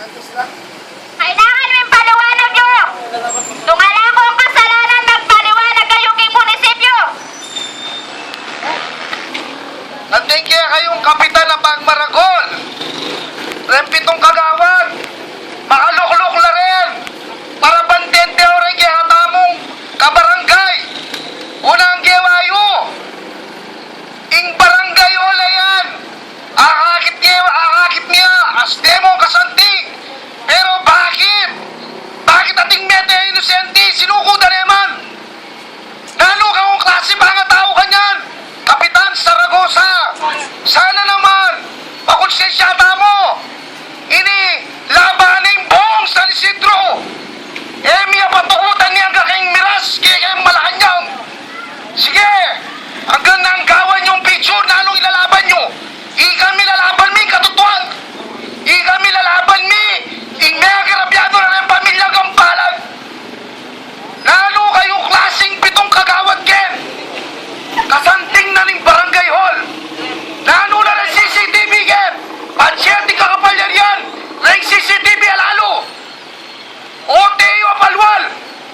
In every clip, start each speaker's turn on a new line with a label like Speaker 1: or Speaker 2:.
Speaker 1: Kailangan mo yung paliwanag nyo! Tumala ko ang kasalanan, magpaliwanag kayo kay munisipyo!
Speaker 2: Nandun kaya kayong kapitan ng Pagmaragol. Rempitong kagawad. Makalukluk la rin. Para bantente o rin kaya hatamong kabarangay. Unang gewayo. Ing barangay ola yan. Akakit niya. Asdemo kasanti. Pero bakit? Bakit ating mete inosente? Sinuko na naman. Nalo ka kong klase mga tao kanyan. Kapitan Saragosa. Sana naman. Pakonsensyata mo. Ini labaning buong San Isidro. Miya patukutan niya kaking miras kaya kayong Malacanang. Sige. Hanggang nang gawan yung picture na anong ilalaban nyo. Kami lalaban mi katutuan. Kami lalaban mi. May karabyado na ng pamilyang gampalag. Lalo kayong klaseng pitong kagawad ken. Kasanting na ning barangay hall. Lalo na ng CCTV ken. Pansyerte kakapalyan yan. Ring CCTV alalo. O Teo Palwal.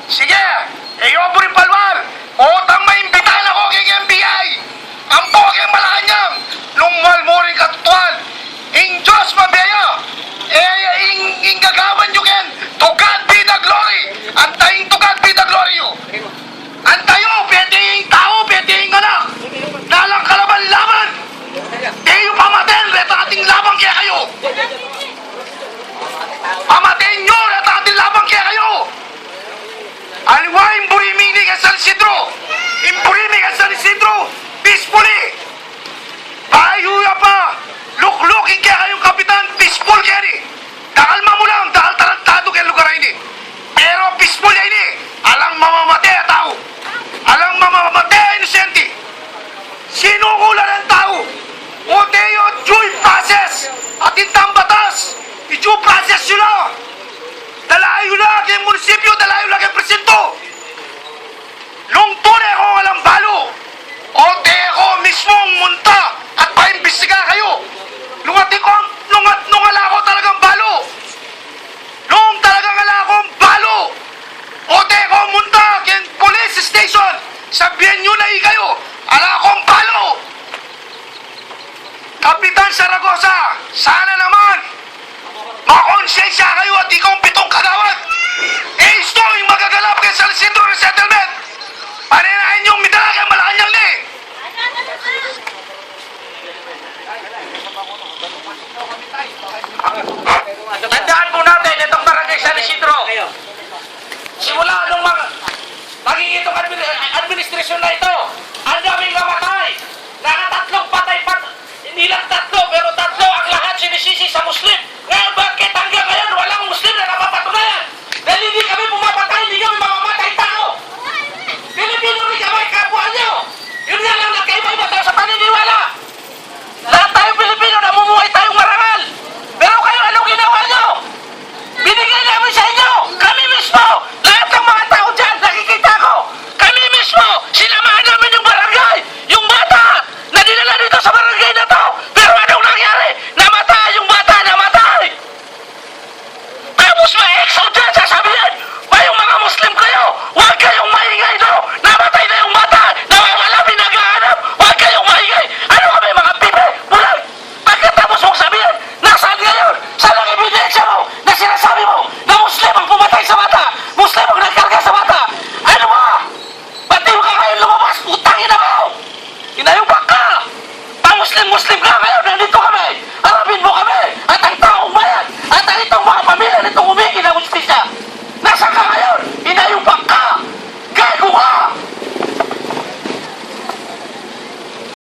Speaker 2: Sige. Eyo po rin Palwal. O tang maimbitahan ako kay NBI. Ang pokeng Malacanang. Lungwal mo rin katutuan. Ing Diyos mabaya. Ing gagawan nyo ken. To God be the glory. Antayin to God be the glory you. Antayo. Pwede yung tao. Pwede yung anak. Nalang kalaban-laban. Tayo pamaten. Reta ating labang kaya kayo. Pamaten nyo. Reta ating labang kaya kayo. Aliwa imburimini ka San Isidro. Imburimi ka San Isidro. Peacefully. Ayuya pa. Luklukin kaya kayong kapitan. Peaceful kaya ni. Dakalma mo lang. Dakal tarantado kaya lugar ini. Pero peaceful ya ini. Alang mamamatay ang tao. Alang mamamatay ang inosente. Sinukulan ang tao. O deyo due process. At intang batas. I-due process yun lang. Dalayo lang kay munisipyo. Dalayo lang kay presinto. Lungtun ko alang balo. O deyo mismong munta. At paimbestiga kayo. Nung ala ko talagang balo. Nung talagang ala akong balo. O deyo munta kay police station. Sabihan nyo na kayo. Ala akong balo. Kapitan Saragosa, sana naman makonsensya kayo at ikaw pitong kagawad. Isto yung magagalap kay San Isidro Resettlement. Paninahin yung midala kay Malacanang ni. Tandaan po natin itong barangay San Isidro. Simula nung maging itong administrasyon na ito, ang daming kamatay.